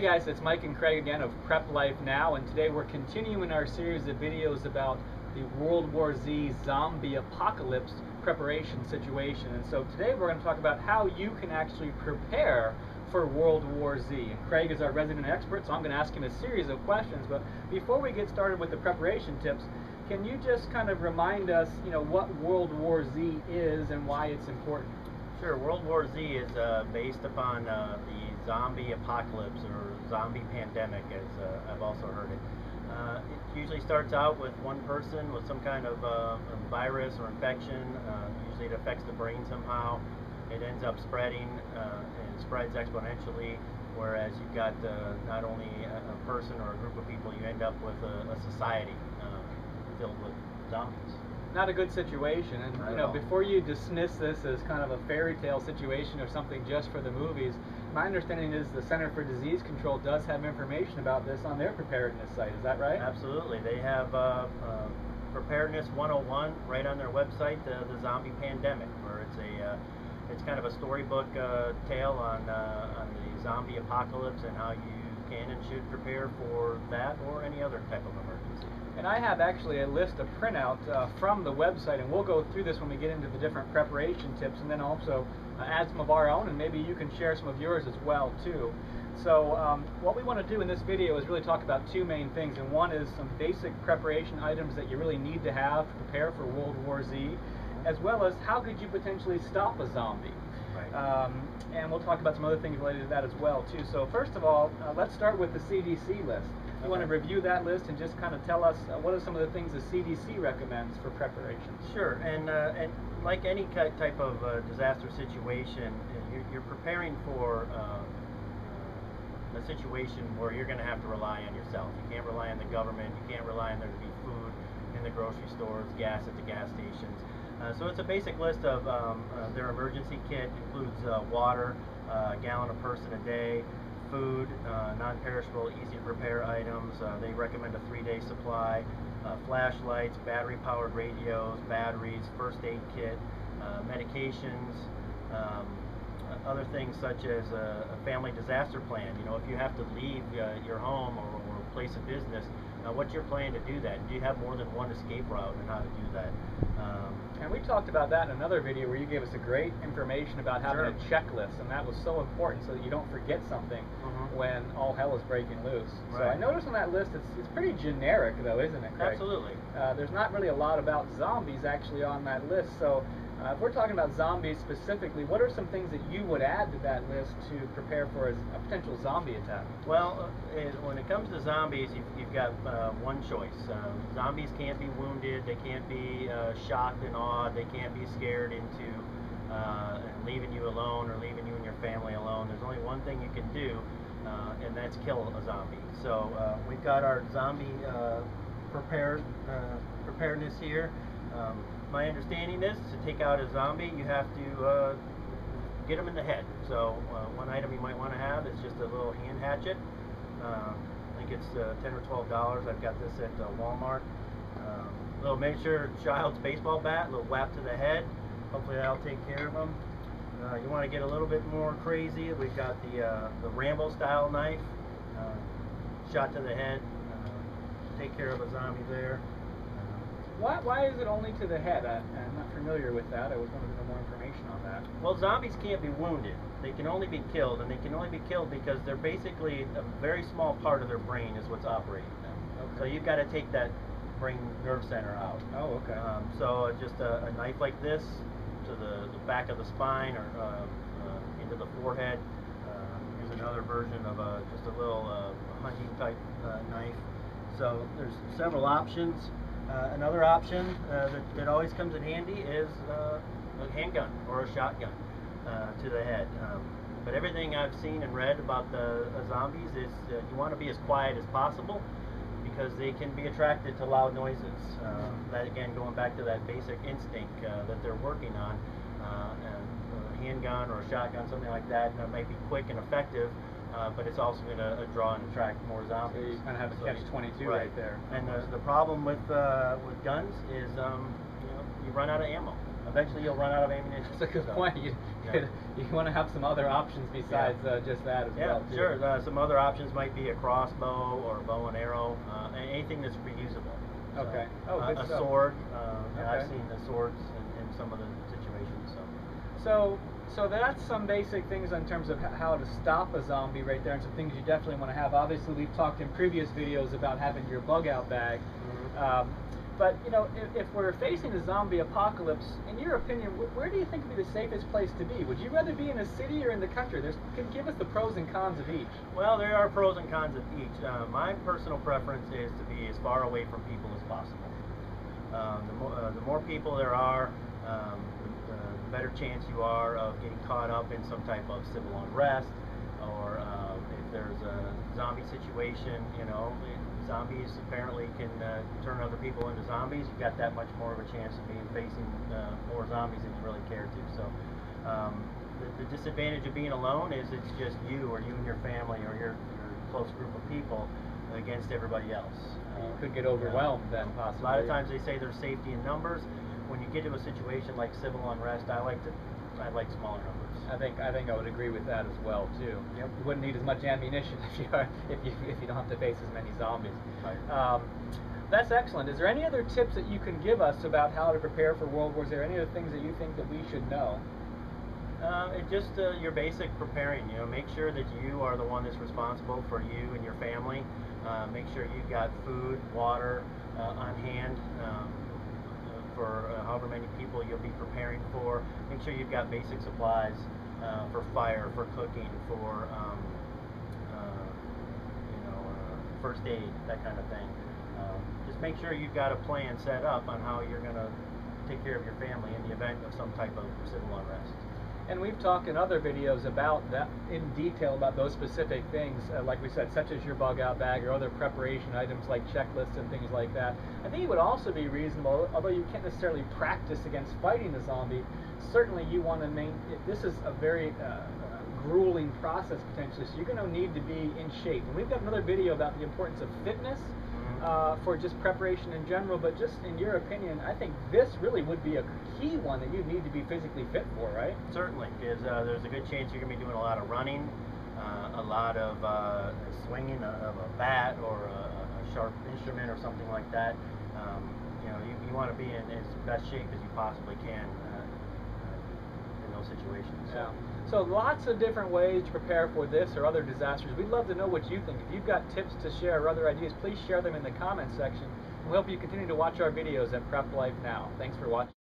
guys, it's Mike and Craig again of PrepLifeNow, and today we're continuing our series of videos about the World War Z zombie apocalypse preparation situation. And so today we're going to talk about how you can actually prepare for World War Z. And Craig is our resident expert, so I'm going to ask him a series of questions. But before we get started with the preparation tips, can you just kind of remind us, what World War Z is and why it's important? Sure. World War Z is based upon the zombie apocalypse or zombie pandemic, as I've also heard it. It usually starts out with one person with some kind of virus or infection. Usually it affects the brain somehow. It ends up spreading and spreads exponentially, whereas you've got not only a person or a group of people, you end up with a society filled with zombies. Not a good situation, and before you dismiss this as kind of a fairy tale situation or something just for the movies, my understanding is the Center for Disease Control does have information about this on their preparedness site. Is that right? Absolutely. They have Preparedness 101 right on their website, the zombie pandemic, where it's kind of a storybook tale on the zombie apocalypse and how you can and should prepare for that or any other type of emergency. And I have actually a list of printouts from the website, and we'll go through this when we get into the different preparation tips, and then also add some of our own, and maybe you can share some of yours as well too. So what we want to do in this video is really talk about two main things, and one is some basic preparation items that you really need to have to prepare for World War Z, as well as how could you potentially stop a zombie. Right. And we'll talk about some other things related to that as well too. So first of all, let's start with the CDC list. You want to review that list and just kind of tell us what are some of the things the CDC recommends for preparation? Sure, and like any type of disaster situation, you're preparing for a situation where you're going to have to rely on yourself. You can't rely on the government, you can't rely on there to be food in the grocery stores, gas at the gas stations. So it's a basic list of their emergency kit. Includes water, a gallon a person a day, food, non-perishable, easy-to-prepare items. They recommend a 3-day supply, flashlights, battery-powered radios, batteries, first aid kit, medications, other things such as a family disaster plan. If you have to leave your home or place of business, what's your plan to do that? Do you have more than one escape route and how to do that? And we talked about that in another video where you gave us a great information about having a checklist, and that was so important so that you don't forget something when all hell is breaking loose. Right. So I noticed on that list it's pretty generic though, isn't it, Craig? Absolutely. There's not really a lot about zombies actually on that list. So if we're talking about zombies specifically, what are some things that you would add to that list to prepare for a potential zombie attack? Well, when it comes to zombies, you've got one choice. Zombies can't be wounded, they can't be shocked and awed, they can't be scared into leaving you alone or leaving you and your family alone. There's only one thing you can do, and that's kill a zombie. So we've got our zombie preparedness here. My understanding is to take out a zombie, you have to get them in the head. So one item you might want to have is just a little hand hatchet. I think it's $10 or $12. I've got this at Walmart. A little miniature child's baseball bat, a little whap to the head. Hopefully that'll take care of them. You want to get a little bit more crazy. We've got the Rambo style knife, shot to the head. Take care of a zombie there. Why is it only to the head? I'm not familiar with that. I was wanting to know more information on that. Well, zombies can't be wounded. They can only be killed, and they can only be killed because they're basically a very small part of their brain is what's operating them. Okay. So you've got to take that brain nerve center out. Oh, okay. So just a knife like this to the back of the spine or into the forehead. Here's another version of just a little hunting type knife. So there's several options. Another option that always comes in handy is a handgun or a shotgun to the head. But everything I've seen and read about the zombies is you want to be as quiet as possible because they can be attracted to loud noises. That again, going back to that basic instinct that they're working on. And a handgun or a shotgun, something like that, might be quick and effective. But it's also going to draw and attract more zombies. So you kind of have a catch-22 right there. And the problem with guns is you run out of ammo. eventually you'll run out of ammunition. That's a good point. You Yeah. you want to have some other options besides just that as well. Yeah, sure. Some other options might be a crossbow or a bow and arrow, anything that's reusable. So, Okay. Oh, good a stuff. sword. Okay. I've seen the swords in some of the situations. So that's some basic things in terms of how to stop a zombie right there, and some things you definitely want to have. Obviously, we've talked in previous videos about having your bug out bag. Mm-hmm. But you know, if we're facing a zombie apocalypse, in your opinion, where do you think would be the safest place to be? Would you rather be in a city or in the country? Give us the pros and cons of each. Well, there are pros and cons of each. My personal preference is to be as far away from people as possible. The more people there are, the better chance you are of getting caught up in some type of civil unrest, or if there's a zombie situation, you know, zombies apparently can turn other people into zombies. You've got that much more of a chance of facing more zombies than you really care to. So the disadvantage of being alone is it's just you or you and your family or your close group of people against everybody else. You could get overwhelmed then, possibly. A lot of times they say there's safety in numbers. When you get to a situation like civil unrest, I like smaller numbers. I think I would agree with that as well too. Yep. You wouldn't need as much ammunition if you don't have to face as many zombies. Right. That's excellent. Is there any other tips that you can give us about how to prepare for World War? Is there any other things that you think that we should know? Just your basic preparing. You know, make sure that you are the one that's responsible for you and your family. Make sure you've got food, water on hand for however many people you'll be preparing for. Make sure you've got basic supplies for fire, for cooking, for first aid, that kind of thing. Just make sure you've got a plan set up on how you're going to take care of your family in the event of some type of civil unrest. And we've talked in other videos about that in detail about those specific things, like we said, such as your bug out bag or other preparation items like checklists and things like that. I think it would also be reasonable, although you can't necessarily practice against fighting the zombie, certainly you want to this is a very grueling process potentially, so you're going to need to be in shape. And we've got another video about the importance of fitness for just preparation in general, but just in your opinion, I think this really would be a key one that you need to be physically fit for, right? Certainly, because there's a good chance you're going to be doing a lot of running, a lot of swinging of a bat or a sharp instrument or something like that. You know, you want to be in as best shape as you possibly can in those situations. Yeah. So lots of different ways to prepare for this or other disasters. We'd love to know what you think. If you've got tips to share or other ideas, please share them in the comments section. We hope you continue to watch our videos at PrepLifeNow. Thanks for watching.